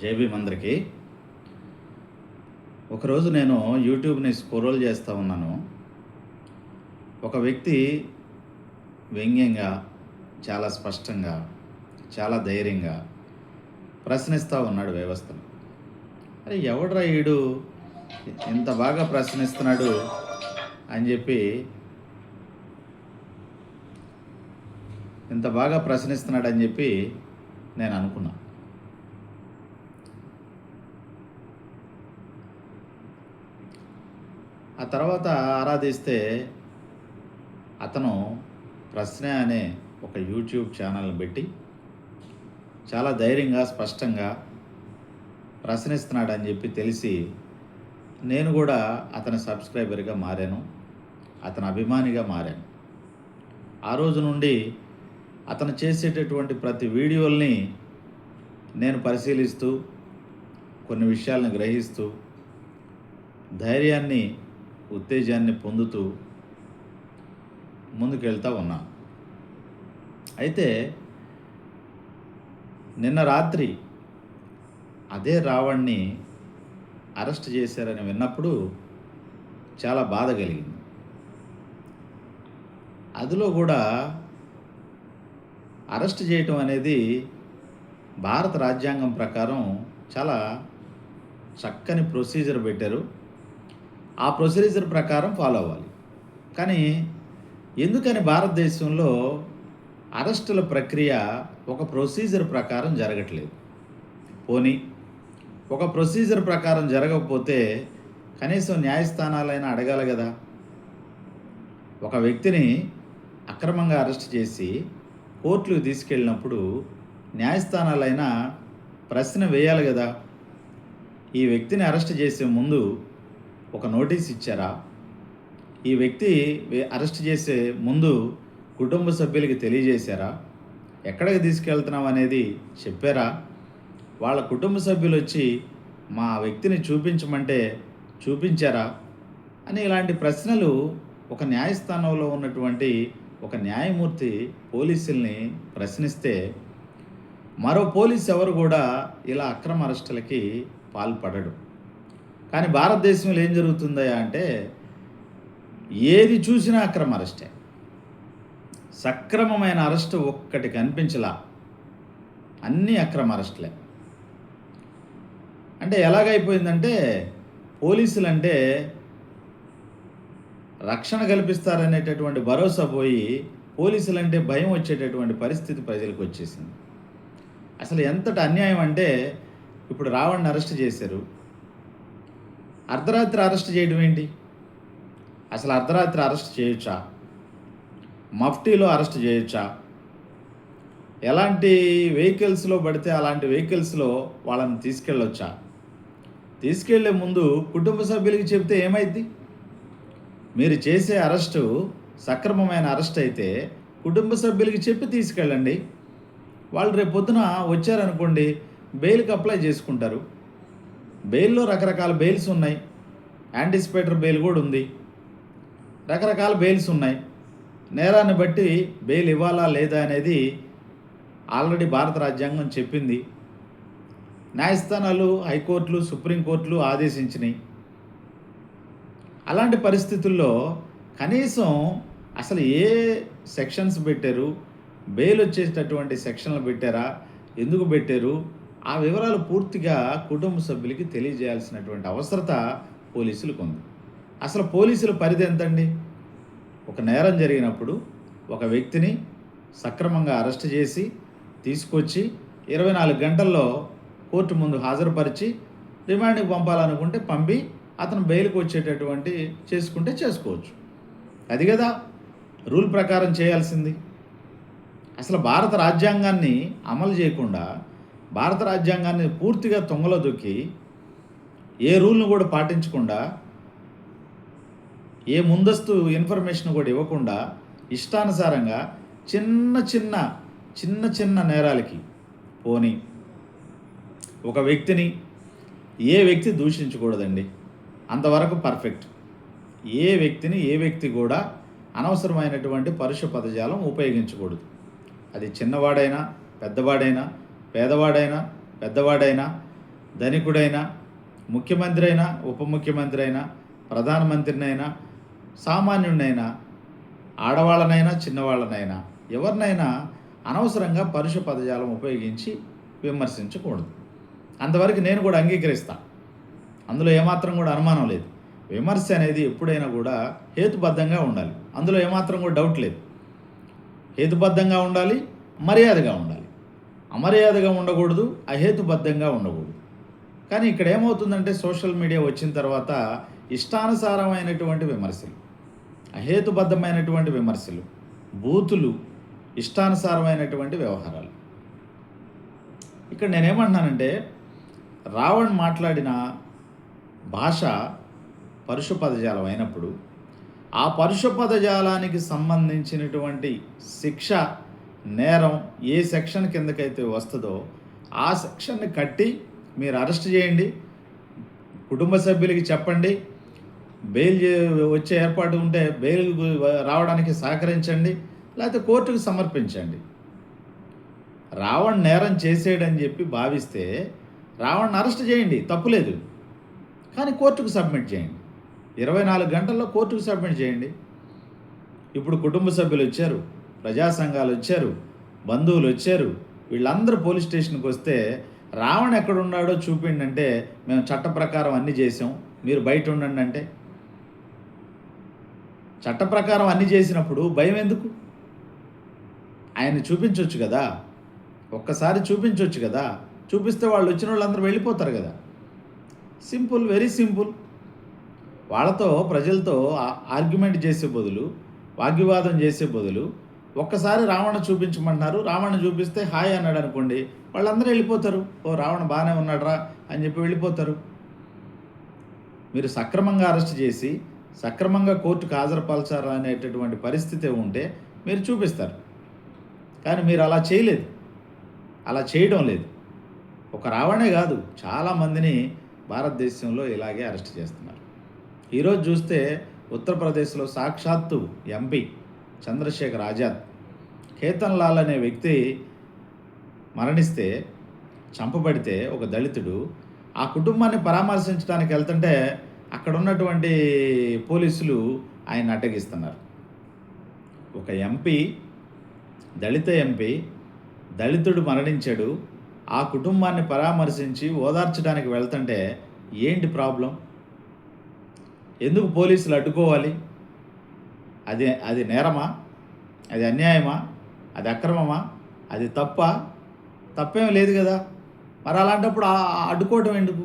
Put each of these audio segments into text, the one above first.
జై భీమ్ అందరికీ. ఒకరోజు నేను యూట్యూబ్ని స్క్రోల్ చేస్తూ ఉన్నాను. ఒక వ్యక్తి వ్యంగ్యంగా, చాలా స్పష్టంగా, చాలా ధైర్యంగా ప్రశ్నిస్తూ ఉన్నాడు వ్యవస్థను. అరే ఎవడ్రా ఈడు ఇంత బాగా ప్రశ్నిస్తున్నాడు అని చెప్పి నేను అనుకున్నా. ఆ తర్వాత ఆరాధిస్తే అతను ప్రశ్న అనే ఒక యూట్యూబ్ ఛానల్ని పెట్టి చాలా ధైర్యంగా, స్పష్టంగా ప్రశ్నిస్తున్నాడని చెప్పి తెలిసి నేను కూడా అతని సబ్స్క్రైబర్గా మారాను, అతని అభిమానిగా మారాను. ఆ రోజు నుండి అతను చేసేటటువంటి ప్రతి వీడియోల్ని నేను పరిశీలిస్తూ, కొన్ని విషయాలను గ్రహిస్తూ, ధైర్యాన్ని, ఉత్తేజాన్ని పొందుతూ ముందుకెళ్తూ ఉన్నా. అయితే నిన్న రాత్రి అదే రావణ్ణి అరెస్ట్ చేశారని విన్నప్పుడు చాలా బాధ కలిగింది. అందులో కూడా అరెస్ట్ చేయటం అనేది భారత రాజ్యాంగం ప్రకారం చాలా చక్కని ప్రొసీజర్ పెట్టారు. ఆ ప్రొసీజర్ ప్రకారం ఫాలో అవ్వాలి. కానీ ఎందుకని భారతదేశంలో అరెస్టుల ప్రక్రియ ఒక ప్రొసీజర్ ప్రకారం జరగట్లేదు? పోనీ ఒక ప్రొసీజర్ ప్రకారం జరగకపోతే కనీసం న్యాయస్థానాలైనా అడగాలి కదా. ఒక వ్యక్తిని అక్రమంగా అరెస్ట్ చేసి కోర్టులకు తీసుకెళ్ళినప్పుడు న్యాయస్థానాలైనా ప్రశ్న వేయాలి కదా. ఈ వ్యక్తిని అరెస్ట్ చేసే ముందు ఒక నోటీస్ ఇచ్చారా? ఈ వ్యక్తి అరెస్ట్ చేసే ముందు కుటుంబ సభ్యులకి తెలియజేశారా? ఎక్కడికి తీసుకెళ్తున్నాం అనేది చెప్పారా? వాళ్ళ కుటుంబ సభ్యులు వచ్చి మా వ్యక్తిని చూపించమంటే చూపించారా అని ఇలాంటి ప్రశ్నలు ఒక న్యాయస్థానంలో ఉన్నటువంటి ఒక న్యాయమూర్తి పోలీసుల్ని ప్రశ్నిస్తే మరో పోలీసు ఎవరు కూడా ఇలా అక్రమ అరెస్టులకి పాల్పడడు. కానీ భారతదేశంలో ఏం జరుగుతుందయా అంటే ఏది చూసినా అక్రమ అరెస్టే. సక్రమమైన అరెస్టు ఒక్కటి కనిపించలా, అన్నీ అక్రమ అరెస్టులే. అంటే ఎలాగైపోయిందంటే పోలీసులంటే రక్షణ కల్పిస్తారనేటటువంటి భరోసా పోయి పోలీసులంటే భయం వచ్చేటటువంటి పరిస్థితి ప్రజలకు వచ్చేసింది. అసలు ఎంతటి అన్యాయం అంటే ఇప్పుడు రావణ్ని అరెస్ట్ చేశారు. అర్ధరాత్రి అరెస్ట్ చేయడం ఏంటి? అసలు అర్ధరాత్రి అరెస్ట్ చేయొచ్చా? మఫ్టీలో అరెస్ట్ చేయొచ్చా? ఎలాంటి వెహికల్స్లో పడితే అలాంటి వెహికల్స్లో వాళ్ళని తీసుకెళ్ళొచ్చా? తీసుకెళ్లే ముందు కుటుంబ సభ్యులకి చెప్తే ఏమైంది? మీరు చేసే అరెస్టు సక్రమమైన అరెస్ట్ అయితే కుటుంబ సభ్యులకి చెప్పి తీసుకెళ్ళండి. వాళ్ళు రేపు పొద్దున వచ్చారనుకోండి, బెయిల్కి అప్లై చేసుకుంటారు. బెయిల్లో రకరకాల బెయిల్స్ ఉన్నాయి. యాంటిసిపేటర్ బెయిల్ కూడా ఉంది. రకరకాల బెయిల్స్ ఉన్నాయి. నేరాన్ని బట్టి బెయిల్ ఇవ్వాలా లేదా అనేది ఆల్రెడీ భారత రాజ్యాంగం చెప్పింది. న్యాయస్థానాలు, హైకోర్టులు, సుప్రీంకోర్టులు ఆదేశించినాయి. అలాంటి పరిస్థితుల్లో కనీసం అసలు ఏ సెక్షన్స్ పెట్టారు, బెయిల్ వచ్చేటటువంటి సెక్షన్లు పెట్టారా, ఎందుకు పెట్టారు, ఆ వివరాలు పూర్తిగా కుటుంబ సభ్యులకి తెలియజేయాల్సినటువంటి అవసరత పోలీసులకు ఉంది. అసలు పోలీసుల పరిధి ఎంతండి? ఒక నేరం జరిగినప్పుడు ఒక వ్యక్తిని సక్రమంగా అరెస్ట్ చేసి తీసుకొచ్చి 24 గంటల్లో కోర్టు ముందు హాజరుపరిచి రిమాండ్కి పంపాలనుకుంటే పంపి అతను బెయిల్కి వచ్చేటటువంటి చేసుకుంటే చేసుకోవచ్చు. అది కదా రూల్ ప్రకారం చేయాల్సింది. అసలు భారత రాజ్యాంగాన్ని అమలు చేయకుండా, భారత రాజ్యాంగాన్ని పూర్తిగా తొంగలో దొక్కి, ఏ రూల్ను కూడా పాటించకుండా, ఏ ముందస్తు ఇన్ఫర్మేషన్ కూడా ఇవ్వకుండా ఇష్టానుసారంగా చిన్న చిన్న నేరాలకి పోని ఒక వ్యక్తిని ఏ వ్యక్తి దూషించకూడదండి. అంతవరకు పర్ఫెక్ట్. ఏ వ్యక్తి కూడా అనవసరమైనటువంటి పరుష పదజాలం ఉపయోగించకూడదు. అది చిన్నవాడైనా, పెద్దవాడైనా, పేదవాడైనా, పెద్దవాడైనా ధనికుడైనా, ముఖ్యమంత్రి అయినా, ఉప ముఖ్యమంత్రి అయినా, ప్రధానమంత్రినైనా, సామాన్యుడినైనా, ఆడవాళ్ళనైనా, చిన్నవాళ్ళనైనా, ఎవరినైనా అనవసరంగా పరుష పదజాలం ఉపయోగించి విమర్శించకూడదు. అంతవరకు నేను కూడా అంగీకరిస్తా. అందులో ఏమాత్రం కూడా అనుమానం లేదు. విమర్శ అనేది ఎప్పుడైనా కూడా హేతుబద్ధంగా ఉండాలి. అందులో ఏమాత్రం కూడా డౌట్ లేదు. హేతుబద్ధంగా ఉండాలి, మర్యాదగా ఉండాలి. అమర్యాదగా ఉండకూడదు, అహేతుబద్ధంగా ఉండకూడదు. కానీ ఇక్కడ ఏమవుతుందంటే సోషల్ మీడియా వచ్చిన తర్వాత ఇష్టానుసారమైనటువంటి విమర్శలు, అహేతుబద్ధమైనటువంటి విమర్శలు, బూతులు, ఇష్టానుసారమైనటువంటి వ్యవహారాలు. ఇక్కడ నేనేమంటున్నానంటే రావణ్ మాట్లాడిన భాష పరుష పదజాలం అయినప్పుడు ఆ పరుష పదజాలానికి సంబంధించినటువంటి శిక్ష, నేరం ఏ సెక్షన్ కిందకైతే వస్తుందో ఆ సెక్షన్ని కట్టి మీరు అరెస్ట్ చేయండి, కుటుంబ సభ్యులకి చెప్పండి, బెయిల్ వచ్చే ఏర్పాటు ఉంటే బెయిల్ రావడానికి సహకరించండి, లేకపోతే కోర్టుకు సమర్పించండి. రావణ్ నేరం చేసేయడని చెప్పి భావిస్తే రావణ్ అరెస్ట్ చేయండి, తప్పులేదు. కానీ కోర్టుకు సబ్మిట్ చేయండి. 24 గంటల్లో కోర్టుకు సబ్మిట్ చేయండి. ఇప్పుడు కుటుంబ సభ్యులు వచ్చారు, ప్రజా సంఘాలు వచ్చారు, బంధువులు వచ్చారు, వీళ్ళందరూ పోలీస్ స్టేషన్కి వస్తే రావణ్ ఎక్కడున్నాడో చూపిండి అంటే మేము చట్ట ప్రకారం అన్నీ చేసాం, మీరు బయట ఉండండి అంటే, చట్ట ప్రకారం అన్నీ చేసినప్పుడు భయం ఎందుకు? ఆయన్ని చూపించవచ్చు కదా, ఒక్కసారి చూపించవచ్చు కదా. చూపిస్తే వాళ్ళు వచ్చిన వాళ్ళందరూ వెళ్ళిపోతారు కదా. Simple, very simple. వాళ్ళతో, ప్రజలతో ఆర్గ్యుమెంట్ చేసే బదులు, వాగ్వివాదం చేసే బదులు ఒక్కసారి రావణ చూపించమంటున్నారు, రావణ చూపిస్తే హాయ్ అన్నాడు అనుకోండి, వాళ్ళందరూ వెళ్ళిపోతారు. ఓ రావణ బాగానే ఉన్నాడురా అని చెప్పి వెళ్ళిపోతారు. మీరు సక్రమంగా అరెస్ట్ చేసి సక్రమంగా కోర్టుకు హాజరుపరచారు అనేటటువంటి పరిస్థితి ఉంటే మీరు చూపిస్తారు. కానీ మీరు అలా చేయలేదు, అలా చేయడం లేదు. ఒక రావణే కాదు, చాలామందిని భారతదేశంలో ఇలాగే అరెస్ట్ చేస్తున్నారు. ఈరోజు చూస్తే ఉత్తరప్రదేశ్లో సాక్షాత్తు ఎంపీ చంద్రశేఖర్ ఆజాద్, కేతన్ లాల్ అనే వ్యక్తి మరణిస్తే, చంపబడితే ఒక దళితుడు ఆ కుటుంబాన్ని పరామర్శించడానికి వెళ్తుంటే అక్కడ ఉన్నటువంటి పోలీసులు ఆయన అడ్డగిస్తున్నారు. ఒక ఎంపీ, దళిత ఎంపీ, దళితుడు మరణించాడు, ఆ కుటుంబాన్ని పరామర్శించి ఓదార్చడానికి వెళ్తుంటే ఏంటి ప్రాబ్లం? ఎందుకు పోలీసులు అడ్డుకోవాలి? అది నేరమా? అది అన్యాయమా? అది అక్రమమా? అది తప్పా? తప్పేం లేదు కదా. మరి అలాంటప్పుడు అడ్డుకోవటం ఎందుకు?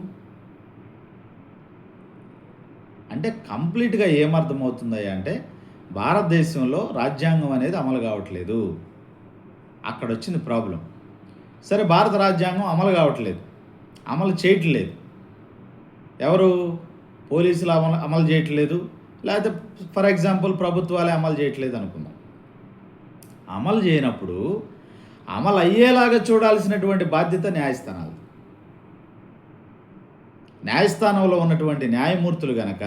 అంటే కంప్లీట్గా ఏమర్థమవుతుందయ్యా అంటే భారతదేశంలో రాజ్యాంగం అనేది అమలు కావట్లేదు. అక్కడ వచ్చింది ప్రాబ్లం. సరే, భారత రాజ్యాంగం అమలు కావట్లేదు, అమలు చేయట్లేదు. ఎవరు? పోలీసులు అమలు చేయట్లేదు, లేకపోతే ఫర్ ఎగ్జాంపుల్ ప్రభుత్వాలే అమలు చేయట్లేదు అనుకుందాం. అమలు చేయనప్పుడు అమలు అయ్యేలాగా చూడాల్సినటువంటి బాధ్యత న్యాయస్థానాలు. న్యాయస్థానంలో ఉన్నటువంటి న్యాయమూర్తులు గనక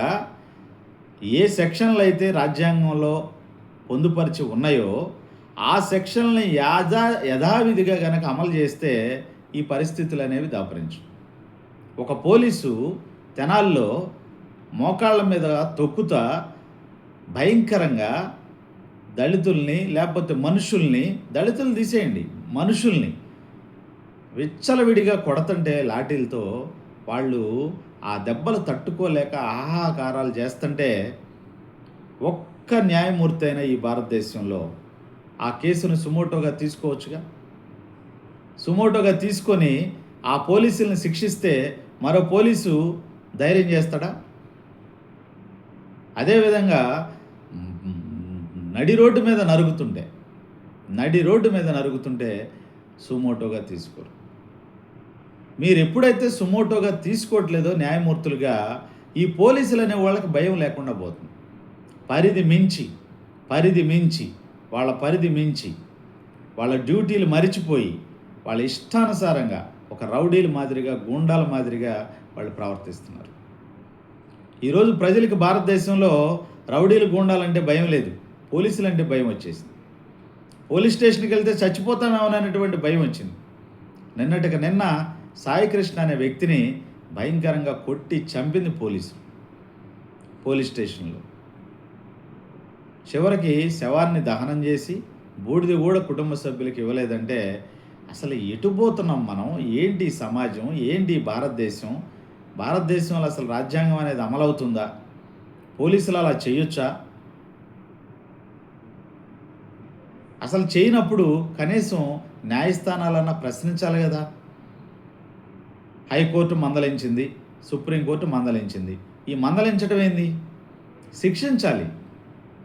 ఏ సెక్షన్లు అయితే రాజ్యాంగంలో పొందుపరిచి ఉన్నాయో ఆ సెక్షన్లని యథావిధిగా గనక అమలు చేస్తే ఈ పరిస్థితులు అనేవి దాపరించు. ఒక పోలీసు తెనాల్లో మోకాళ్ళ మీద తొక్కుతా భయంకరంగా దళితుల్ని, లేకపోతే మనుషుల్ని, దళితులు తీసేయండి, మనుషుల్ని విచ్చలవిడిగా కొడుతుంటే లాఠీలతో వాళ్ళు ఆ దెబ్బలు తట్టుకోలేక ఆహాకారాలు చేస్తుంటే ఒక్క న్యాయమూర్తి అయినా ఈ భారతదేశంలో ఆ కేసును సుమోటోగా తీసుకోవచ్చుగా. సుమోటోగా తీసుకొని ఆ పోలీసుల్ని శిక్షిస్తే మరో పోలీసు ధైర్యం చేస్తాడా? అదేవిధంగా నడి రోడ్డు మీద నరుగుతుంటే సుమోటోగా తీసుకోరు. మీరు ఎప్పుడైతే సుమోటోగా తీసుకోవట్లేదో న్యాయమూర్తులుగా, ఈ పోలీసులు అనే వాళ్ళకి భయం లేకుండా పోతుంది. పరిధి మించి వాళ్ళ డ్యూటీలు మరిచిపోయి వాళ్ళ ఇష్టానుసారంగా ఒక రౌడీల మాదిరిగా, గూండాల మాదిరిగా వాళ్ళు ప్రవర్తిస్తున్నారు. ఈరోజు ప్రజలకు భారతదేశంలో రౌడీలు, గూండాలంటే భయం లేదు, పోలీసులు అంటే భయం వచ్చేసింది. పోలీస్ స్టేషన్కి వెళ్తే చచ్చిపోతామేమోననేటువంటి భయం వచ్చింది. నిన్న సాయికృష్ణ అనే వ్యక్తిని భయంకరంగా కొట్టి చంపింది పోలీస్ స్టేషన్లో. చివరికి శవాన్ని దహనం చేసి బూడిద కూడా కుటుంబ సభ్యులకు ఇవ్వలేదంటే అసలు ఎటు పోతున్నాం మనం? ఏంటి సమాజం? ఏంటి భారతదేశంలో అసలు రాజ్యాంగం అనేది అమలవుతుందా? పోలీసులు అలా చేయొచ్చా? అసలు చేయనప్పుడు కనీసం న్యాయస్థానాలన్నా ప్రశ్నించాలి కదా. హైకోర్టు మందలించింది, సుప్రీంకోర్టు మందలించింది. ఈ మందలించడం ఏంది? శిక్షించాలి,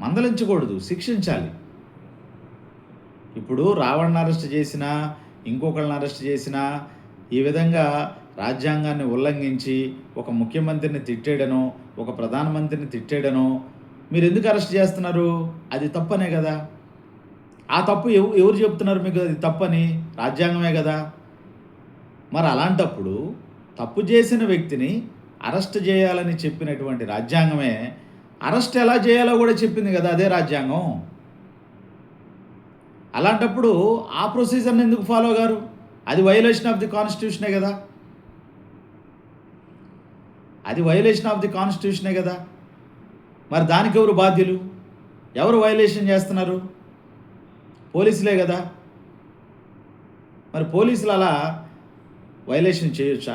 మందలించకూడదు, శిక్షించాలి. ఇప్పుడు రావణ్ని అరెస్ట్ చేసినా, ఇంకొకళ్ళని అరెస్ట్ చేసినా, ఈ విధంగా రాజ్యాంగాన్ని ఉల్లంఘించి ఒక ముఖ్యమంత్రిని తిట్టాడనో, ఒక ప్రధానమంత్రిని తిట్టాడనో మీరు ఎందుకు అరెస్ట్ చేస్తున్నారు? అది తప్పనే కదా. ఆ తప్పు ఎవరు చెప్తున్నారు మీకు అది తప్పని? రాజ్యాంగమే కదా. మరి అలాంటప్పుడు తప్పు చేసిన వ్యక్తిని అరెస్ట్ చేయాలని చెప్పినటువంటి రాజ్యాంగమే అరెస్ట్ ఎలా చేయాలో కూడా చెప్పింది కదా, అదే రాజ్యాంగం. అలాంటప్పుడు ఆ ప్రొసీజర్ని ఎందుకు ఫాలో గారు? అది వైలేషన్ ఆఫ్ ది కాన్స్టిట్యూషనే కదా. అది వైలేషన్ ఆఫ్ ది కాన్స్టిట్యూషనే కదా. మరి దానికి ఎవరు బాధ్యులు? ఎవరు వైలేషన్ చేస్తున్నారు? పోలీసులే కదా. మరి పోలీసులు అలా వైలేషన్ చేయొచ్చా?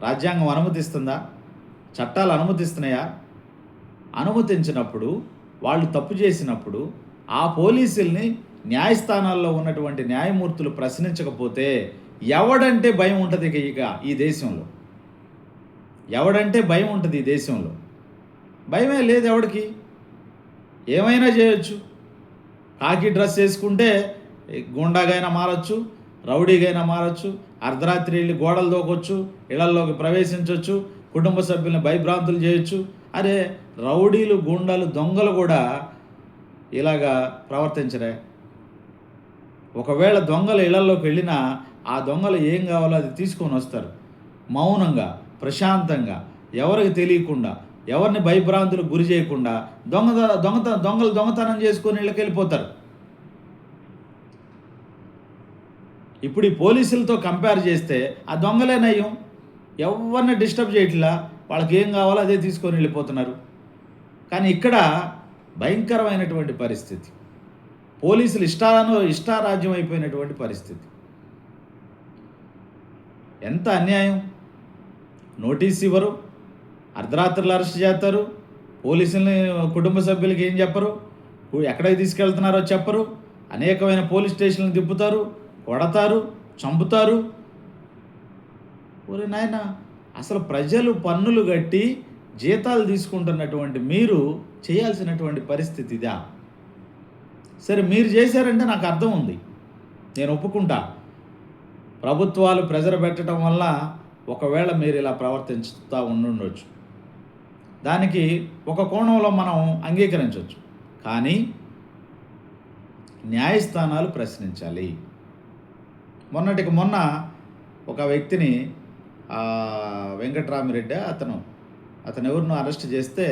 రాజ్యాంగం అనుమతిస్తుందా? చట్టాలు అనుమతిస్తున్నాయా? అనుమతించినప్పుడు, వాళ్ళు తప్పు చేసినప్పుడు ఆ పోలీసుల్ని న్యాయస్థానాల్లో ఉన్నటువంటి న్యాయమూర్తులు ప్రశ్నించకపోతే ఎవడంటే భయం ఉంటుంది ఇక ఈ దేశంలో? ఎవడంటే భయం ఉంటుంది ఈ దేశంలో? భయమే లేదు ఎవడికి. ఏమైనా చేయొచ్చు. కాకి డ్రెస్ వేసుకుంటే గుండాగైనా మారచ్చు, రౌడీగైనా మారచ్చు, అర్ధరాత్రి వెళ్ళి గోడలు దూకొచ్చు, ఇళ్లలోకి ప్రవేశించవచ్చు, కుటుంబ సభ్యులను భయభ్రాంతులు చేయొచ్చు. అరే రౌడీలు, గుండాలు, దొంగలు కూడా ఇలాగా ప్రవర్తించరే. ఒకవేళ దొంగలు ఇళ్లలోకి వెళ్ళినా ఆ దొంగలు ఏం కావాలో అది తీసుకొని వస్తారు. మౌనంగా, ప్రశాంతంగా, ఎవరికి తెలియకుండా, ఎవరిని భయభ్రాంతులకు గురి చేయకుండా దొంగలు దొంగతనం చేసుకొని ఇళ్ళకి వెళ్ళిపోతారు. ఇప్పుడు ఈ పోలీసులతో కంపేర్ చేస్తే ఆ దొంగలే నయ్యం. ఎవరిని డిస్టర్బ్ చేయట్లా, వాళ్ళకి ఏం కావాలో అదే తీసుకొని వెళ్ళిపోతున్నారు. కానీ ఇక్కడ భయంకరమైనటువంటి పరిస్థితి. పోలీసులు ఇష్టారాజ్యం అయిపోయినటువంటి పరిస్థితి. ఎంత అన్యాయం! నోటీస్ ఇవ్వరు, అర్ధరాత్రులు అరెస్ట్ చేస్తారు, పోలీసుల్ని కుటుంబ సభ్యులకి ఏం చెప్పరు, ఎక్కడికి తీసుకెళ్తున్నారో చెప్పరు, అనేకమైన పోలీస్ స్టేషన్లు తిప్పుతారు, కొడతారు, చంపుతారు. ఒరే నాయన, అసలు ప్రజలు పన్నులు కట్టి జీతాలు తీసుకుంటున్నటువంటి మీరు చేయాల్సినటువంటి పరిస్థితి ఇదా? సరే మీరు చేశారంటే నాకు అర్థం ఉంది, నేను ఒప్పుకుంటా. ప్రభుత్వాలు ప్రెజర్ పెట్టడం వల్ల ఒకవేళ మీరు ఇలా ప్రవర్తించుతూ ఉండుండొచ్చు, దానికి ఒక కోణంలో మనం అంగీకరించవచ్చు. కానీ న్యాయస్థానాలు ప్రశ్నించాలి. మొన్నటికి మొన్న ఒక వ్యక్తిని వెంకట్రామిరెడ్డి అతను ఎవరినో అరెస్ట్ చేస్తే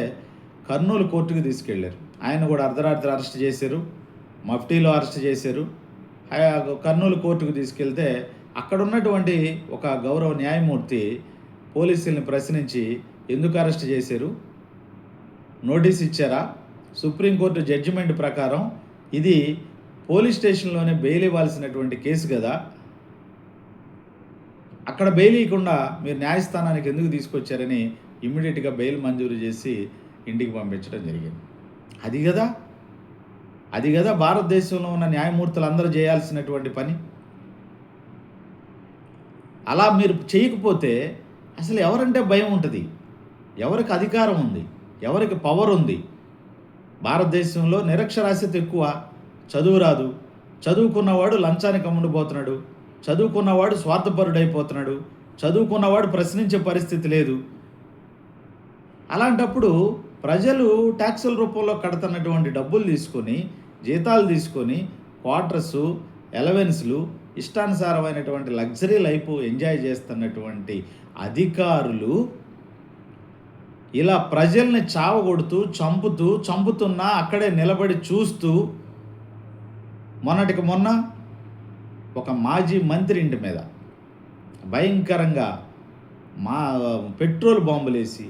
కర్నూలు కోర్టుకు తీసుకెళ్లారు. ఆయన కూడా అర్ధరాత్రి అరెస్ట్ చేశారు, మఫ్టీలో అరెస్ట్ చేశారు. కర్నూలు కోర్టుకు తీసుకెళ్తే అక్కడ ఉన్నటువంటి ఒక గౌరవ న్యాయమూర్తి పోలీసుల్ని ప్రశ్నించి ఎందుకు అరెస్ట్ చేశారు, నోటీస్ ఇచ్చారా? సుప్రీంకోర్టు జడ్జిమెంట్ ప్రకారం ఇది పోలీస్ స్టేషన్లోనే బెయిల్ ఇవ్వాల్సినటువంటి కేసు కదా, అక్కడ బెయిల్ ఇవ్వకుండా మీరు న్యాయస్థానానికి ఎందుకు తీసుకొచ్చారని ఇమ్మీడియట్గా బెయిల్ మంజూరు చేసి ఇంటికి పంపించడం జరిగింది. అది కదా భారతదేశంలో ఉన్న న్యాయమూర్తులు అందరూ చేయాల్సినటువంటి పని. అలా మీరు చేయకపోతే అసలు ఎవరంటే భయం ఉంటుంది, ఎవరికి అధికారం ఉంది, ఎవరికి పవర్ ఉంది? భారతదేశంలో నిరక్షరాస్యత ఎక్కువ, చదువు రాదు, చదువుకున్నవాడు లంచానికి అమ్ముడుపోతున్నాడు, చదువుకున్నవాడు స్వార్థపరుడైపోతున్నాడు, చదువుకున్నవాడు ప్రశ్నించే పరిస్థితి లేదు. అలాంటప్పుడు ప్రజలు ట్యాక్సుల రూపంలో కడుతున్నటువంటి డబ్బులు తీసుకొని, జీతాలు తీసుకొని, క్వార్టర్సు, ఎలవెన్స్లు, ఇష్టానుసారమైనటువంటి లగ్జరీ లైఫ్ ఎంజాయ్ చేస్తున్నటువంటి అధికారులు ఇలా ప్రజల్ని చావగొడుతూ చంపుతున్నా అక్కడే నిలబడి చూస్తూ మొన్నటికి మొన్న ఒక మాజీ మంత్రి ఇంటి మీద భయంకరంగా మా పెట్రోల్ బాంబులేసి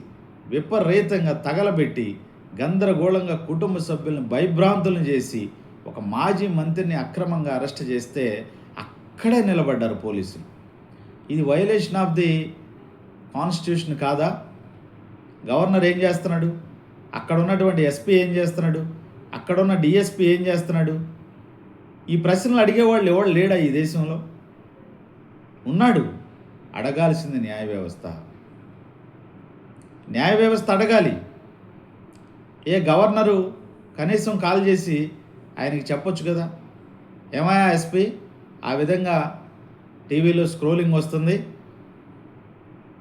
విపరీతంగా తగలబెట్టి గందరగోళంగా కుటుంబ సభ్యులను భయభ్రాంతులను చేసి ఒక మాజీ మంత్రిని అక్రమంగా అరెస్ట్ చేస్తే అక్కడే నిలబడ్డారు పోలీసులు. ఇది వైలేషన్ ఆఫ్ ది కాన్స్టిట్యూషన్ కాదా? గవర్నర్ ఏం చేస్తున్నాడు? అక్కడ ఉన్నటువంటి ఎస్పీ ఏం చేస్తున్నాడు? అక్కడ ఉన్న డిఎస్పీ ఏం చేస్తున్నాడు? ఈ ప్రశ్నలు అడిగేవాళ్ళు ఎవడు లేడా ఈ దేశంలో? ఉన్నాడు. అడగాల్సింది న్యాయ వ్యవస్థ. న్యాయ వ్యవస్థ అడగాలి. ఏ గవర్నరు కనీసం కాల్ చేసి ఆయనకి చెప్పొచ్చు కదా, ఏమయ్యా ఎస్పీ, ఆ విధంగా టీవీలో స్క్రోలింగ్ వస్తుంది,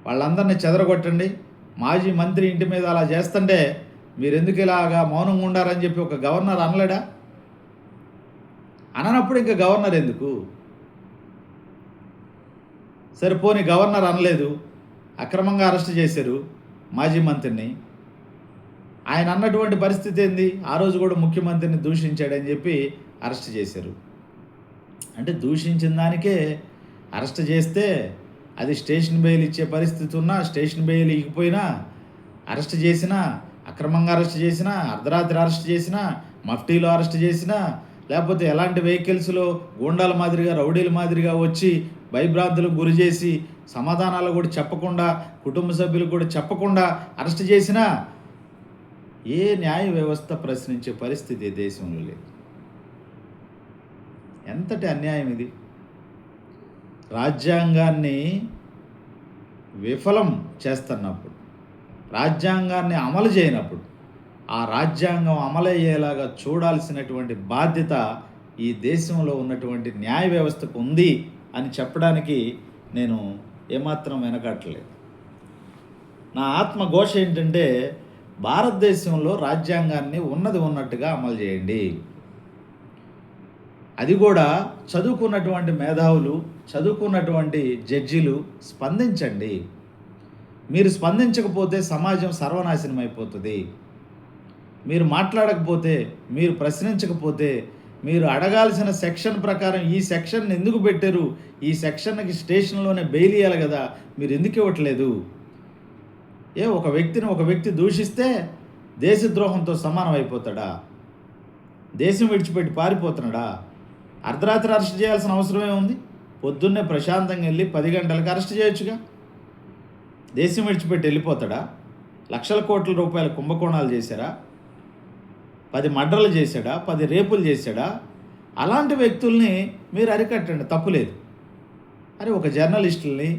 వాళ్ళందరినీ చెదరగొట్టండి, మాజీ మంత్రి ఇంటి మీద అలా చేస్తుంటే మీరు ఎందుకు ఇలాగా మౌనంగా ఉండారని చెప్పి ఒక గవర్నర్ అనలేడా? అననప్పుడు ఇంకా గవర్నర్ ఎందుకు? సరే పోనీ గవర్నర్ అనలేదు, అక్రమంగా అరెస్ట్ చేశారు మాజీ మంత్రిని. ఆయన అన్నటువంటి పరిస్థితి ఏంది? ఆ రోజు కూడా ముఖ్యమంత్రిని దూషించాడని చెప్పి అరెస్ట్ చేశారు. అంటే దూషించిన దానికే అరెస్ట్ చేస్తే అది స్టేషన్ బెయిల్ ఇచ్చే పరిస్థితి ఉన్నా, స్టేషన్ బెయిల్ ఇవ్వకపోయినా, అరెస్ట్ చేసినా, అక్రమంగా అరెస్ట్ చేసినా, అర్ధరాత్రి అరెస్ట్ చేసినా, మఫ్టీలో అరెస్ట్ చేసినా, లేకపోతే ఎలాంటి వెహికల్స్లో గూండాల మాదిరిగా రౌడీల మాదిరిగా వచ్చి భయభ్రాంతులకు గురి చేసి సమాధానాలు కూడా చెప్పకుండా, కుటుంబ సభ్యులు కూడా చెప్పకుండా అరెస్ట్ చేసినా ఏ న్యాయ వ్యవస్థ ప్రశ్నించే పరిస్థితి దేశంలో లేదు. ఎంతటి అన్యాయం ఇది! రాజ్యాంగాన్ని విఫలం చేస్తున్నప్పుడు, రాజ్యాంగాన్ని అమలు చేయనప్పుడు, ఆ రాజ్యాంగం అమలయ్యేలాగా చూడాల్సినటువంటి బాధ్యత ఈ దేశంలో ఉన్నటువంటి న్యాయ వ్యవస్థకు ఉంది అని చెప్పడానికి నేను ఏమాత్రం వెనకట్లేదు. నా ఆత్మఘోష ఏంటంటే, భారతదేశంలో రాజ్యాంగాన్ని ఉన్నది ఉన్నట్టుగా అమలు చేయండి. అది కూడా చదువుకున్నటువంటి మేధావులు, చదువుకున్నటువంటి జడ్జీలు స్పందించండి. మీరు స్పందించకపోతే సమాజం సర్వనాశనం అయిపోతుంది. మీరు మాట్లాడకపోతే, మీరు ప్రశ్నించకపోతే, మీరు అడగాల్సిన సెక్షన్ ప్రకారం ఈ సెక్షన్ ఎందుకు పెట్టారు, ఈ సెక్షన్కి స్టేషన్లోనే బెయిల్ ఇవ్వాలి కదా, మీరు ఎందుకు ఇవ్వట్లేదు? ఒక వ్యక్తి దూషిస్తే దేశద్రోహంతో సమానం అయిపోతాడా? దేశం విడిచిపెట్టి పారిపోతున్నాడా? అర్ధరాత్రి అరెస్ట్ చేయాల్సిన అవసరమే ఉంది? పొద్దున్నే ప్రశాంతంగా వెళ్ళి 10 గంటలకు అరెస్ట్ చేయొచ్చుగా. దేశం విడిచిపెట్టి వెళ్ళిపోతాడా? లక్షల కోట్ల రూపాయల కుంభకోణాలు చేశారా? 10 మర్డర్లు చేశాడా? 10 రేపులు చేశాడా? అలాంటి వ్యక్తుల్ని మీరు అరికట్టండి, తప్పులేదు. అరే ఒక జర్నలిస్టుల్ని,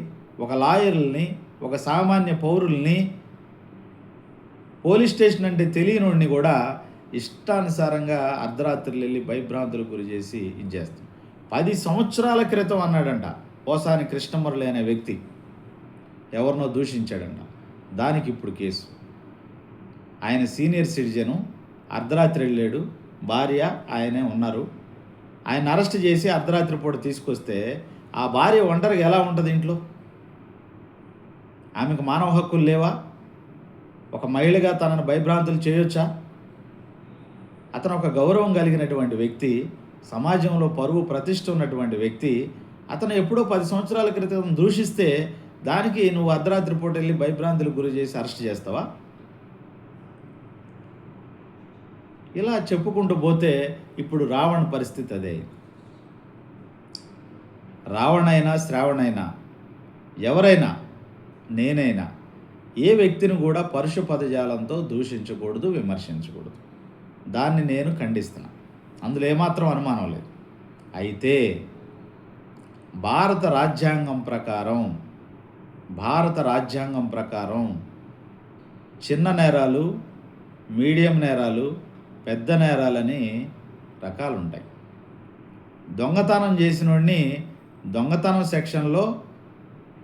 ఒక లాయర్లని, ఒక సామాన్య పౌరుల్ని, పోలీస్ స్టేషన్ అంటే తెలియనోడిని కూడా ఇష్టానుసారంగా అర్ధరాత్రులు వెళ్ళి భయభ్రాంతులకు గురి చేసి ఇచ్చేస్తాం. 10 సంవత్సరాల క్రితం అన్నాడంట పోసాని కృష్ణమురళి అనే వ్యక్తి, ఎవరినో దూషించాడంట. దానికి ఇప్పుడు కేసు. ఆయన సీనియర్ సిటిజను, అర్ధరాత్రి వెళ్ళాడు, భార్య ఆయనే ఉన్నారు. ఆయన అరెస్ట్ చేసి అర్ధరాత్రి పూట తీసుకొస్తే ఆ భార్య ఒంటరిగా ఎలా ఉంటుంది ఇంట్లో? ఆమెకు మానవ హక్కులు లేవా? ఒక మహిళగా తనను భయభ్రాంతులు చేయొచ్చా? అతను ఒక గౌరవం కలిగినటువంటి వ్యక్తి, సమాజంలో పరువు ప్రతిష్ఠ ఉన్నటువంటి వ్యక్తి. అతను ఎప్పుడో 10 సంవత్సరాల క్రితం దూషిస్తే దానికి నువ్వు అర్ధరాత్రి పూట వెళ్ళి భయభ్రాంతులకు గురి చేసి అరెస్ట్ చేస్తావా? ఇలా చెప్పుకుంటూ పోతే ఇప్పుడు రావణ పరిస్థితి అదే. రావణైనా శ్రావణైనా ఎవరైనా, నేనైనా, ఏ వ్యక్తిని కూడా పరుష పదజాలంతో దూషించకూడదు, విమర్శించకూడదు. దాన్ని నేను ఖండిస్తున్నా, అందులో ఏమాత్రం అనుమానం లేదు. అయితే భారత రాజ్యాంగం ప్రకారం చిన్న నేరాలు, మీడియం నేరాలు, పెద్ద నేరాలని రకాలు ఉంటాయి. దొంగతనం చేసిన వాడిని దొంగతనం సెక్షన్లో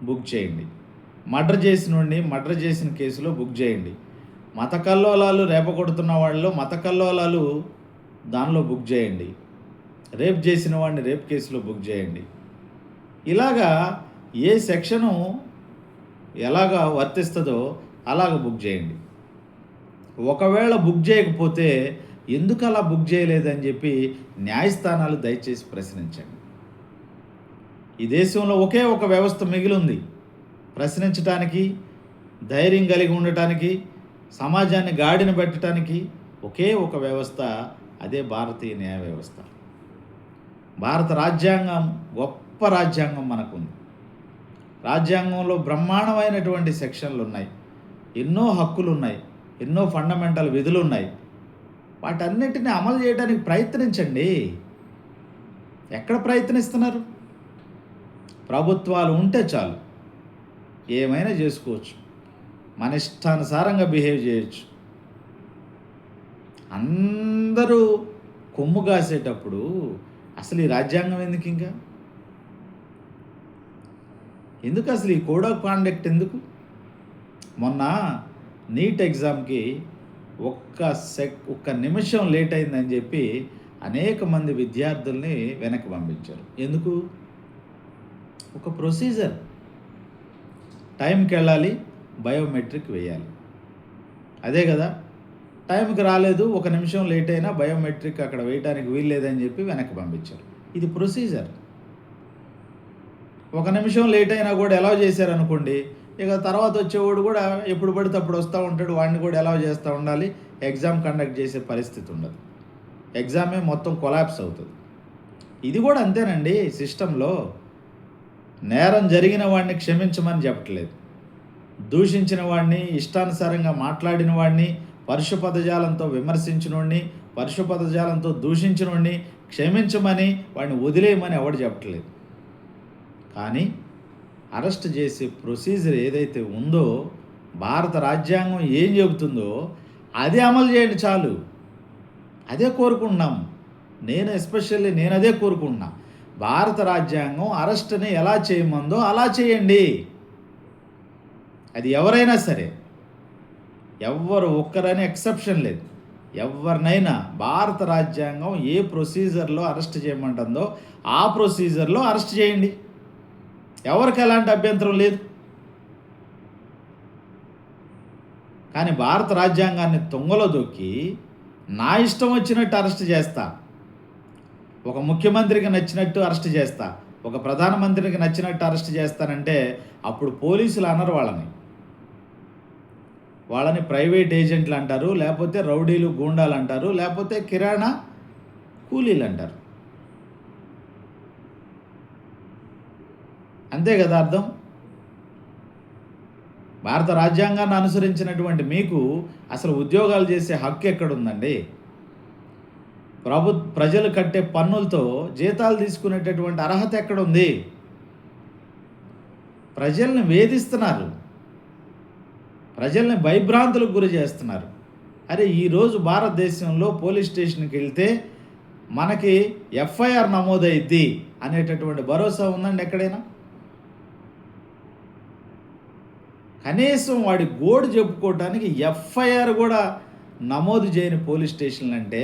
బుక్ చేయండి, మర్డర్ చేసిన వాడిని మర్డర్ చేసిన కేసులో బుక్ చేయండి, మత కల్లోలాలు రేపగొడుతున్న వాళ్ళు మత కల్లోలాలు దానిలో బుక్ చేయండి, రేప్ చేసిన వాడిని రేప్ కేసులో బుక్ చేయండి. ఇలాగా ఏ సెక్షను ఎలాగా వర్తిస్తుందో అలాగ బుక్ చేయండి. ఒకవేళ బుక్ చేయకపోతే ఎందుకు అలా బుక్ చేయలేదని చెప్పి న్యాయస్థానాలు దయచేసి ప్రశ్నించండి. ఈ దేశంలో ఒకే ఒక వ్యవస్థ మిగిలి ఉంది ప్రశ్నించటానికి, ధైర్యం కలిగి ఉండటానికి, సమాజాన్ని గాడిన పెట్టడానికి ఒకే ఒక వ్యవస్థ, అదే భారతీయ న్యాయ వ్యవస్థ. భారత రాజ్యాంగం గొప్ప రాజ్యాంగం మనకుంది. రాజ్యాంగంలో బ్రహ్మాండమైనటువంటి సెక్షన్లు ఉన్నాయి, ఎన్నో హక్కులు ఉన్నాయి, ఎన్నో ఫండమెంటల్ విధులు ఉన్నాయి. వాటన్నిటిని అమలు చేయడానికి ప్రయత్నించండి. ఎక్కడ ప్రయత్నిస్తున్నారు? ప్రభుత్వాలు ఉంటే చాలు, ఏమైనా చేసుకోవచ్చు, మన ఇష్టానుసారంగా బిహేవ్ చేయొచ్చు. అందరూ కొమ్ము కాసేటప్పుడు అసలు ఈ రాజ్యాంగం ఎందుకు అసలు ఈ కోడ్ ఆఫ్ కాండక్ట్ ఎందుకు? మొన్న నీట్ ఎగ్జామ్కి ఒక్క నిమిషం లేట్ అయిందని చెప్పి అనేక మంది విద్యార్థుల్ని వెనక్కి పంపించారు. ఎందుకు? ఒక ప్రొసీజర్. టైంకి వెళ్ళాలి, బయోమెట్రిక్ వేయాలి, అదే కదా. టైంకి రాలేదు, ఒక నిమిషం లేట్ అయినా బయోమెట్రిక్ అక్కడ వేయడానికి వీల్లేదని చెప్పి వెనక్కి పంపించారు. ఇది ప్రొసీజర్. ఒక నిమిషం లేట్ అయినా కూడా అలౌ చేశారనుకోండి, ఇక తర్వాత వచ్చేవాడు కూడా ఎప్పుడు పడితే అప్పుడు వస్తూ ఉంటాడు, వాడిని కూడా అలౌ చేస్తూ ఉండాలి. ఎగ్జామ్ కండక్ట్ చేసే పరిస్థితి ఉండదు, ఎగ్జామే మొత్తం కొలాప్స్ అవుతుంది. ఇది కూడా అంతేనండి. సిస్టంలో నేరం జరిగిన వాడిని క్షమించమని చెప్పట్లేదు, దూషించిన వాడిని, ఇష్టానుసారంగా మాట్లాడిన వాడిని, పరుష పదజాలంతో విమర్శించిన వాడిని, పరుష పదజాలంతో దూషించిన వాడిని క్షమించమని, వాడిని వదిలేయమని ఎవడు చెప్పట్లేదు. కానీ అరెస్ట్ చేసే ప్రొసీజర్ ఏదైతే ఉందో, భారత రాజ్యాంగం ఏం చెబుతుందో అదే అమలు చేయండి చాలు. అదే కోరుకుంటున్నాం. నేను అదే కోరుకుంటున్నా. భారత రాజ్యాంగం అరెస్ట్ని ఎలా చేయమందో అలా చేయండి. అది ఎవరైనా సరే, ఎవ్వరు ఒక్కరని ఎక్సెప్షన్ లేదు, ఎవరినైనా భారత రాజ్యాంగం ఏ ప్రొసీజర్లో అరెస్ట్ చేయమంటుందో ఆ ప్రొసీజర్లో అరెస్ట్ చేయండి. ఎవరికి ఎలాంటి అభ్యంతరం లేదు. కానీ భారత రాజ్యాంగాన్ని తొంగలో దొక్కి నా ఇష్టం వచ్చినట్టు అరెస్ట్ చేస్తా, ఒక ముఖ్యమంత్రికి నచ్చినట్టు అరెస్ట్ చేస్తా, ఒక ప్రధానమంత్రికి నచ్చినట్టు అరెస్ట్ చేస్తానంటే అప్పుడు పోలీసులు అనరు వాళ్ళని ప్రైవేట్ ఏజెంట్లు అంటారు, లేకపోతే రౌడీలు, గూండాలు అంటారు, లేకపోతే కిరాణా కూలీలు అంటారు. అంతే కదా అర్థం. భారత రాజ్యాంగాన్ని అనుసరించినటువంటి మీకు అసలు ఉద్యోగాలు చేసే హక్కు ఎక్కడుందండి? ప్రజలు కట్టే పన్నులతో జీతాలు తీసుకునేటటువంటి అర్హత ఎక్కడుంది? ప్రజల్ని వేధిస్తున్నారు, ప్రజల్ని భయభ్రాంతులకు గురి చేస్తున్నారు. అరే, ఈరోజు భారతదేశంలో పోలీస్ స్టేషన్కి వెళ్తే మనకి ఎఫ్ఐఆర్ నమోదైద్ది అనేటటువంటి భరోసా ఉందండి ఎక్కడైనా? కనీసం వాడి గోడు చెప్పుకోవటానికి ఎఫ్ఐఆర్ కూడా నమోదు చేయని పోలీస్ స్టేషన్లు అంటే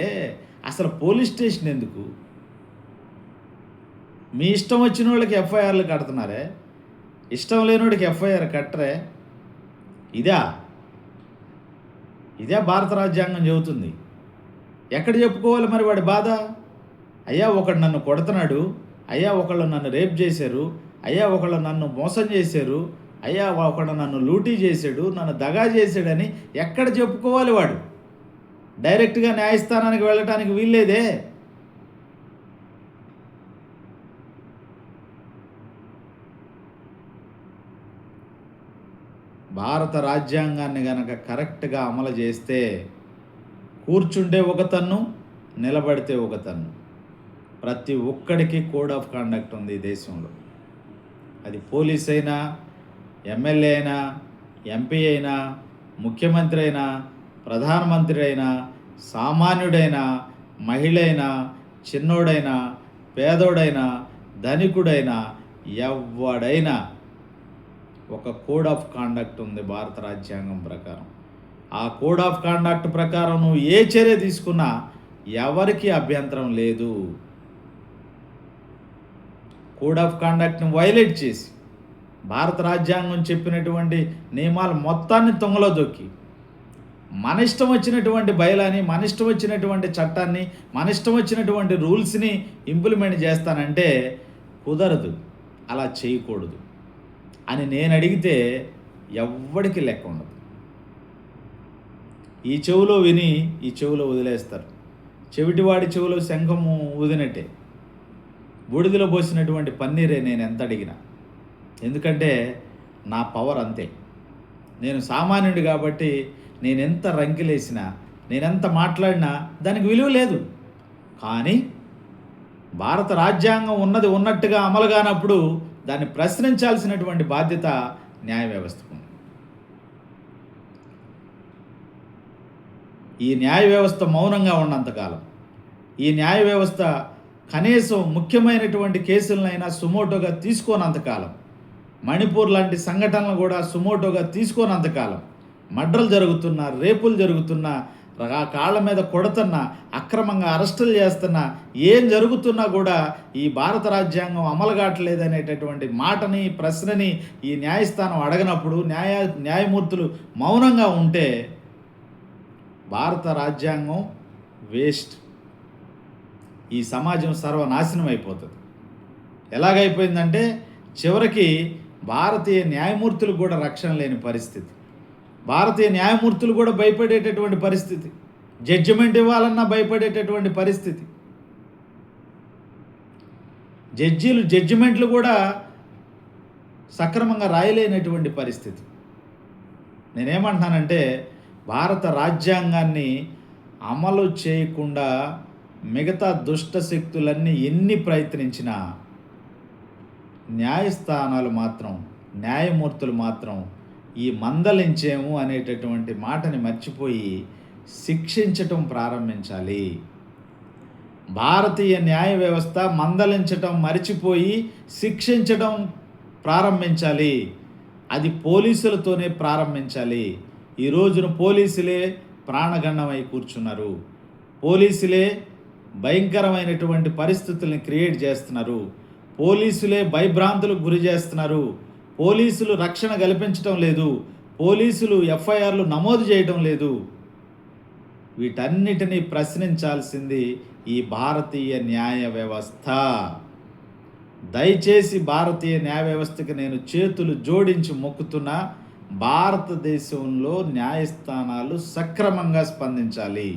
అసలు పోలీస్ స్టేషన్ ఎందుకు? మీ ఇష్టం వచ్చిన వాళ్ళకి ఎఫ్ఐఆర్లు కడుతున్నారే, ఇష్టం లేని వాడికి ఎఫ్ఐఆర్ కట్టరే. ఇదే భారత రాజ్యాంగం చెబుతుంది. ఎక్కడ చెప్పుకోవాలి మరి వాడి బాధ? అయ్యా ఒకడు నన్ను కొడుతున్నాడు, అయ్యా ఒకళ్ళు నన్ను రేప్ చేశారు, అయ్యా ఒకళ్ళు నన్ను మోసం చేశారు, అయ్యా ఒకడు నన్ను లూటీ చేశాడు, నన్ను దగా చేశాడని ఎక్కడ చెప్పుకోవాలి? వాడు డైరెక్ట్గా న్యాయస్థానానికి వెళ్ళటానికి వీల్లేదే. భారత రాజ్యాంగాన్ని గనక కరెక్ట్గా అమలు చేస్తే కూర్చుంటే ఒక తన్ను, నిలబడితే ఒక తన్ను. ప్రతి ఒక్కడికి కోడ్ ఆఫ్ కాండక్ట్ ఉంది ఈ దేశంలో. అది పోలీస్ అయినా, ఎమ్మెల్యే అయినా, ఎంపీ అయినా, ముఖ్యమంత్రి అయినా, ప్రధానమంత్రి అయినా, సామాన్యుడైనా, మహిళ అయినా, చిన్నోడైనా, పేదోడైనా, ధనికుడైనా, ఎవడైనా ఒక కోడ్ ఆఫ్ కాండక్ట్ ఉంది భారత రాజ్యాంగం ప్రకారం. ఆ కోడ్ ఆఫ్ కాండక్ట్ ప్రకారం నువ్వు ఏ చర్య తీసుకున్నా ఎవరికి అభ్యంతరం లేదు. కోడ్ ఆఫ్ కాండక్ట్ని వైలేట్ చేసి భారత రాజ్యాంగం చెప్పినటువంటి నియమాలు మొత్తాన్ని తొంగలో దొక్కి మన ఇష్టం వచ్చినటువంటి బయలాని, మన ఇష్టం వచ్చినటువంటి చట్టాన్ని, మన ఇష్టం వచ్చినటువంటి రూల్స్ని ఇంప్లిమెంట్ చేస్తానంటే కుదరదు. అలా చేయకూడదు అని నేను అడిగితే ఎవ్వడికి లెక్క ఉండదు. ఈ చెవిలో విని ఈ చెవిలో వదిలేస్తారు. చెవిటివాడి చెవిలో శంఖము ఊదినట్టే, బూడిదలో పోసినటువంటి పన్నీరే నేను ఎంత అడిగినా. ఎందుకంటే నా పవర్ అంతే. నేను సామాన్యుడి కాబట్టి నేనెంత రంకెలేసినా, నేనెంత మాట్లాడినా దానికి విలువ లేదు. కానీ భారత రాజ్యాంగం ఉన్నది ఉన్నట్టుగా అమలు కానప్పుడు దాన్ని ప్రశ్నించాల్సినటువంటి బాధ్యత న్యాయ వ్యవస్థకు ఉంది. ఈ న్యాయ వ్యవస్థ మౌనంగా ఉన్నంతకాలం, ఈ న్యాయ వ్యవస్థ కనీసం ముఖ్యమైనటువంటి కేసులనైనా సుమోటోగా తీసుకోనంతకాలం, మణిపూర్ లాంటి సంఘటనలు కూడా సుమోటోగా తీసుకోనంతకాలం, మర్డర్లు జరుగుతున్నా, రేపులు జరుగుతున్నా, కాళ్ళ మీద కొడుతున్నా, అక్రమంగా అరెస్టులు చేస్తున్నా, ఏం జరుగుతున్నా కూడా ఈ భారత రాజ్యాంగం అమలు కావట్లేదనేటటువంటి మాటని, ప్రశ్నని ఈ న్యాయస్థానం అడగనప్పుడు న్యాయమూర్తులు మౌనంగా ఉంటే భారత రాజ్యాంగం వేస్ట్. ఈ సమాజం సర్వనాశనం అయిపోతుంది. ఎలాగైపోయిందంటే చివరికి భారతీయ న్యాయమూర్తులు కూడా రక్షణ లేని పరిస్థితి, భారతీయ న్యాయమూర్తులు కూడా భయపడేటటువంటి పరిస్థితి, జడ్జిమెంట్ ఇవ్వాలన్నా భయపడేటటువంటి పరిస్థితి, జడ్జిమెంట్లు కూడా సక్రమంగా రాయలేనటువంటి పరిస్థితి. నేనేమంటున్నానంటే భారత రాజ్యాంగాన్ని అమలు చేయకుండా మిగతా దుష్ట శక్తులన్నీ ఎన్ని ప్రయత్నించినా న్యాయస్థానాలు మాత్రం, న్యాయమూర్తులు మాత్రం ఈ మందలించేము అనేటటువంటి మాటని మర్చిపోయి శిక్షించటం ప్రారంభించాలి. భారతీయ న్యాయ వ్యవస్థ మందలించటం మర్చిపోయి శిక్షించడం ప్రారంభించాలి. అది పోలీసులతోనే ప్రారంభించాలి. ఈ రోజున పోలీసులే ప్రాణగండమై కూర్చున్నారు. పోలీసులే భయంకరమైనటువంటి పరిస్థితుల్ని క్రియేట్ చేస్తున్నారు. పోలీసులే భయభ్రాంతులకు గురి చేస్తున్నారు. పోలీసులు రక్షణ కల్పించడం లేదు. పోలీసులు ఎఫ్ఐఆర్లు నమోదు చేయడం లేదు. వీటన్నిటినీ ప్రశ్నించాల్సింది ఈ భారతీయ న్యాయ వ్యవస్థ. దయచేసి భారతీయ న్యాయ వ్యవస్థకి నేను చేతులు జోడించి మొక్కుతున్నా, భారతదేశంలో న్యాయస్థానాలు సక్రమంగా స్పందించాలి.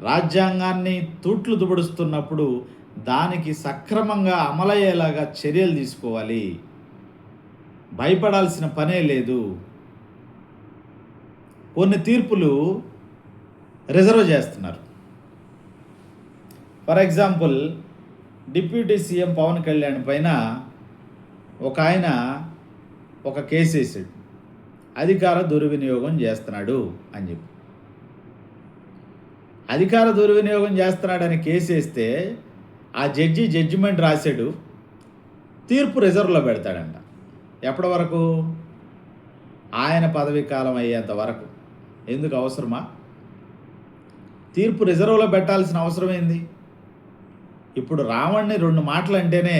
రాజ్యాంగాన్ని తూట్లు దుబడుస్తున్నప్పుడు దానికి సక్రమంగా అమలయ్యేలాగా చర్యలు తీసుకోవాలి. భయపడాల్సిన పనే లేదు. కొన్ని తీర్పులు రిజర్వ్ చేస్తున్నారు. For example, deputy CM Pawan Kalyan పైన ఒక ఆయన ఒక కేసు వేసాడు, అధికార దుర్వినియోగం చేస్తున్నాడు అని చెప్పి. అధికార దుర్వినియోగం చేస్తున్నాడని కేసు వేస్తే ఆ జడ్జిమెంట్ రాశాడు, తీర్పు రిజర్వ్లో పెడతాడంట. ఎప్పటి వరకు? ఆయన పదవీ కాలం అయ్యేంత వరకు. ఎందుకు అవసరమా? తీర్పు రిజర్వ్లో పెట్టాల్సిన అవసరం ఏంది? ఇప్పుడు రావణ్ణి 2 మాటలు అంటేనే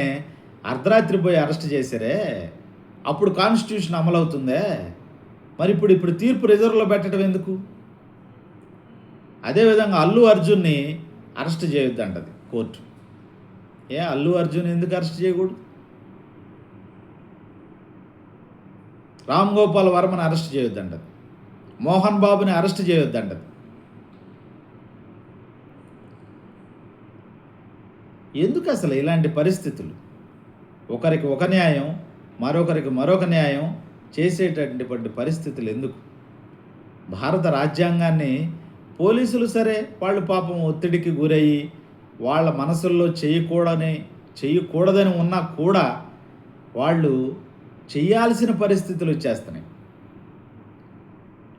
అర్ధరాత్రి పోయి అరెస్ట్ చేశారే, అప్పుడు కాన్స్టిట్యూషన్ అమలవుతుందే. మరి ఇప్పుడు తీర్పు రిజర్వ్లో పెట్టడం ఎందుకు? అదేవిధంగా అల్లు అర్జున్ని అరెస్ట్ చేయొద్దంటది కోర్టు. అల్లు అర్జున్ ఎందుకు అరెస్ట్ చేయకూడదు? రామ్ గోపాల్ వర్మని అరెస్ట్ చేయొద్దంటది. మోహన్ బాబుని అరెస్ట్ చేయొద్దంటది. ఎందుకు అసలు ఇలాంటి పరిస్థితులు? ఒకరికి ఒక న్యాయం, మరొకరికి మరొక న్యాయం చేసేటటువంటి పరిస్థితులు ఎందుకు? భారత రాజ్యాంగాన్ని పోలీసులు సరే, వాళ్ళు పాపం ఒత్తిడికి గురయ్యి వాళ్ళ మనసుల్లో చేయకూడదని ఉన్నా కూడా వాళ్ళు చేయాల్సిన పరిస్థితులు వచ్చేస్తున్నాయి.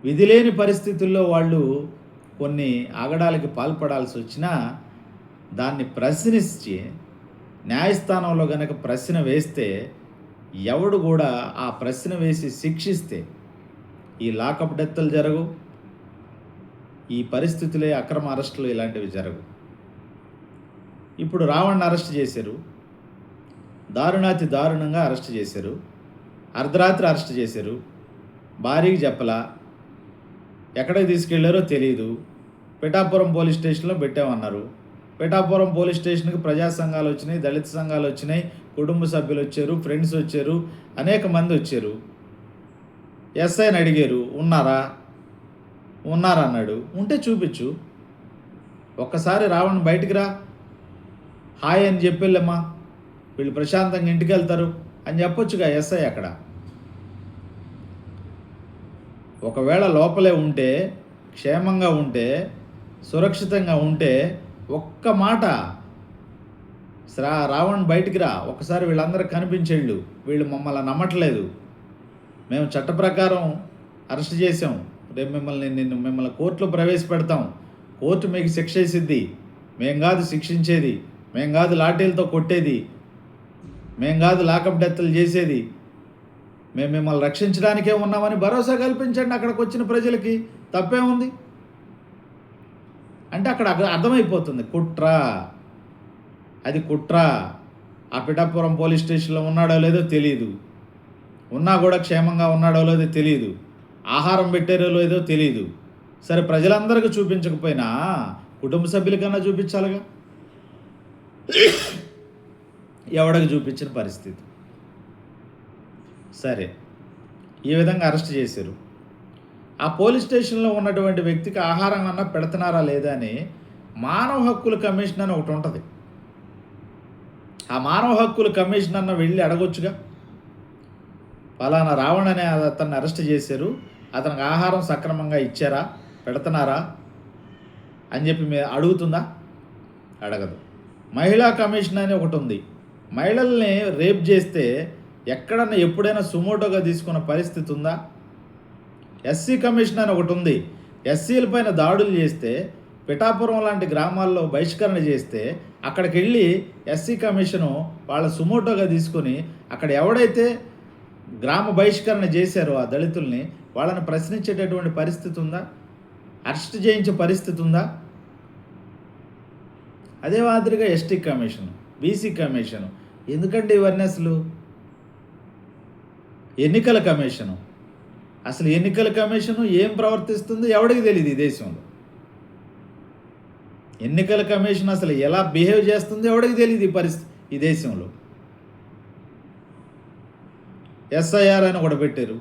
విధిలేని పరిస్థితుల్లో వాళ్ళు కొన్ని ఆగడాలకి పాల్పడాల్సి వచ్చినా దాన్ని ప్రశ్నించి న్యాయస్థానంలో కనుక ప్రశ్న వేస్తే, ఎవడు కూడా ఆ ప్రశ్న వేసి శిక్షిస్తే ఈ లాకప్ డెత్తులు జరగవు, ఈ పరిస్థితులే అక్రమ అరెస్టులు ఇలాంటివి జరగవు. ఇప్పుడు రావణ్ని అరెస్ట్ చేశారు, దారుణాతి దారుణంగా అరెస్ట్ చేశారు, అర్ధరాత్రి అరెస్ట్ చేశారు, భార్యకి చెప్పలా, ఎక్కడికి తీసుకెళ్లారో తెలియదు, పిఠాపురం పోలీస్ స్టేషన్లో పెట్టామన్నారు. పిఠాపురం పోలీస్ స్టేషన్కి ప్రజా సంఘాలు వచ్చినాయి, దళిత సంఘాలు వచ్చినాయి, కుటుంబ సభ్యులు వచ్చారు, ఫ్రెండ్స్ వచ్చారు, అనేక మంది వచ్చారు. ఎస్ఐని అడిగారు, ఉన్నారా అన్నాడు. ఉంటే చూపించు, ఒక్కసారి రావణ్ బయటికి రా, హాయ్ అని చెప్పెళ్ళమ్మా, వీళ్ళు ప్రశాంతంగా ఇంటికి వెళ్తారు అని చెప్పొచ్చుగా ఎస్ఐ అక్కడ. ఒకవేళ లోపలే ఉంటే, క్షేమంగా ఉంటే, సురక్షితంగా ఉంటే ఒక్క మాట, రావణ్ బయటికి రా, ఒకసారి వీళ్ళందరూ కనిపించేళ్ళు, వీళ్ళు మమ్మల్ని నమ్మట్లేదు, మేము చట్ట ప్రకారం అరెస్ట్ చేసాం, రేపు మిమ్మల్ని కోర్టులో ప్రవేశపెడతాం, కోర్టు మీకు శిక్ష వేసిద్ది, మేం కాదు శిక్షించేది, మేం కాదు లాఠీలతో కొట్టేది, మేం కాదు లాకప్ డెత్తులు చేసేది, మేము మిమ్మల్ని రక్షించడానికే ఉన్నామని భరోసా కల్పించండి అక్కడికి వచ్చిన ప్రజలకి. తప్పే ఉంది అంటే అక్కడ అర్థమైపోతుంది కుట్ర, అది కుట్ర. ఆ పిఠాపురం పోలీస్ స్టేషన్లో ఉన్నాడో లేదో తెలియదు, ఉన్నా కూడా క్షేమంగా ఉన్నాడో లేదో తెలియదు, ఆహారం పెట్టారో లేదో తెలియదు. సరే, ప్రజలందరికీ చూపించకపోయినా కుటుంబ సభ్యులకన్నా చూపించాలిగా, ఎవడికి చూపించిన పరిస్థితి. సరే, ఈ విధంగా అరెస్ట్ చేశారు. ఆ పోలీస్ స్టేషన్లో ఉన్నటువంటి వ్యక్తికి ఆహారం అన్నా పెడుతున్నారా లేదా అని మానవ హక్కుల కమిషన్ అని ఒకటి ఉంటుంది. ఆ మానవ హక్కుల కమిషన్ అన్న వెళ్ళి అడగొచ్చుగా, ఫలానా రావణ్ అనే అతన్ని అరెస్ట్ చేశారు, అతనికి ఆహారం సక్రమంగా ఇచ్చారా, పెడుతున్నారా అని చెప్పి అడుగుతుందా? అడగదు. మహిళా కమిషన్ అని ఒకటి ఉంది. మహిళల్ని రేప్ చేస్తే ఎక్కడన్నా ఎప్పుడైనా సుమోటోగా తీసుకున్న పరిస్థితి ఉందా? ఎస్సీ కమిషన్ అని ఒకటి ఉంది. ఎస్సీల పైన దాడులు చేస్తే, పిఠాపురం లాంటి గ్రామాల్లో బహిష్కరణ చేస్తే అక్కడికి వెళ్ళి ఎస్సీ కమిషను వాళ్ళ సుమోటోగా తీసుకొని అక్కడ ఎవడైతే గ్రామ బహిష్కరణ చేశారో ఆ దళితుల్ని వాళ్ళని ప్రశ్నించేటటువంటి పరిస్థితి ఉందా? అరెస్ట్ చేయించే పరిస్థితి ఉందా? అదే మాదిరిగా ఎస్టీ కమిషను, బీసీ కమిషను, ఎందుకంటే ఇవన్నీ అసలు ఎన్నికల కమిషను, అసలు ఎన్నికల కమిషను ఏం ప్రవర్తిస్తుందో ఎవడికి తెలియదు ఈ దేశంలో. ఎన్నికల కమిషన్ అసలు ఎలా బిహేవ్ చేస్తుందో ఎవడికి తెలియదు ఈ దేశంలో. ఎస్ఐఆర్ అని ఒకటి పెట్టారు,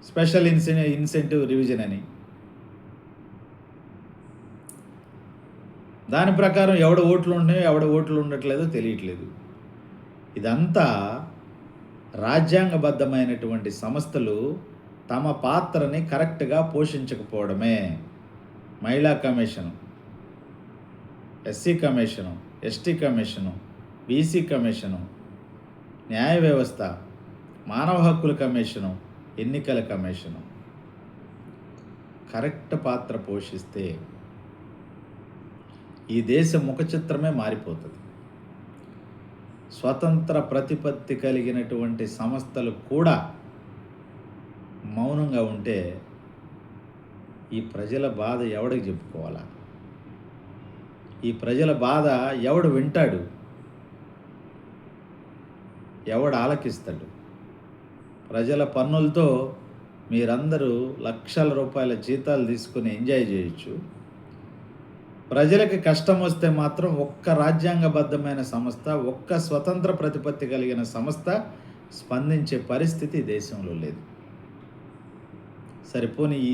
స్పెషల్ ఇన్సెంటివ్ రివిజన్ అని. దాని ప్రకారం ఎవడ ఓట్లు ఉన్నాయో ఎవడ ఓట్లు ఉండట్లేదో తెలియట్లేదు. ఇదంతా రాజ్యాంగబద్ధమైనటువంటి సంస్థలు తమ పాత్రని కరెక్ట్గా పోషించకపోవడమే. మహిళా commission, SC commission, ST commission, BC commission, న్యాయ వ్యవస్థ, మానవ హక్కుల కమిషను, ఎన్నికల కమిషను కరెక్ట్ పాత్ర పోషిస్తే ఈ దేశ ముఖ చిత్రమే మారిపోతుంది. స్వతంత్ర ప్రతిపత్తి కలిగినటువంటి సంస్థలు కూడా మౌనంగా ఉంటే ఈ ప్రజల బాధ ఎవడికి చెప్పుకోవాలా? ఈ ప్రజల బాధ ఎవడు వింటాడు? ఎవడు ఆలకిస్తాడు? ప్రజల పన్నులతో మీరందరూ లక్షల రూపాయల జీతాలు తీసుకుని ఎంజాయ్ చేయొచ్చు. ప్రజలకి కష్టం వస్తే మాత్రం ఒక్క రాజ్యాంగబద్ధమైన సంస్థ, ఒక్క స్వతంత్ర ప్రతిపత్తి కలిగిన సంస్థ స్పందించే పరిస్థితి దేశంలో లేదు. సరిపోని ఈ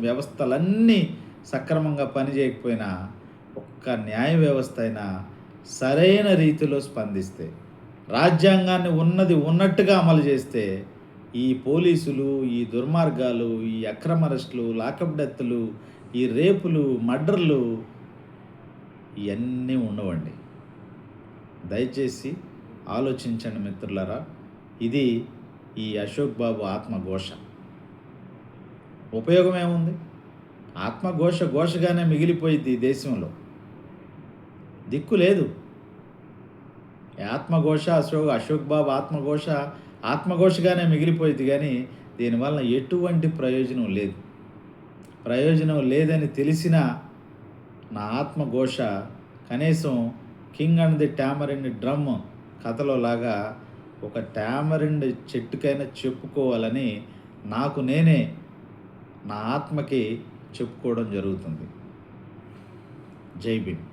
వ్యవస్థలన్నీ సక్రమంగా పనిచేయకపోయినా ఒక్క న్యాయ వ్యవస్థ అయినా సరైన రీతిలో స్పందిస్తే, రాజ్యాంగాన్ని ఉన్నట్టుగా అమలు చేస్తే ఈ పోలీసులు, ఈ దుర్మార్గాలు, ఈ అక్రమ అరెస్టులు, లాకప్ డెత్తులు, ఈ రేపులు, మర్డర్లు ఇవన్నీ ఉండవండి. దయచేసి ఆలోచించండి మిత్రులారా. ఇది ఈ అశోక్ బాబు ఆత్మఘోష. ఉపయోగం ఏముంది? ఘోషగానే మిగిలిపోయింది ఈ దేశంలో. దిక్కు లేదు. ఆత్మఘోష, అశోక్ బాబు ఆత్మఘోషగానే మిగిలిపోయింది, కానీ దీనివల్ల ఎటువంటి ప్రయోజనం లేదని తెలిసిన నా ఆత్మఘోష కనీసం king and the tamarind drum కథలో లాగా ఒక టామరిండ్ చెట్టుకైనా చెప్పుకోవాలని నాకు నేనే నా ఆత్మకి చెప్పుకోవడం జరుగుతుంది. జై భీమ్.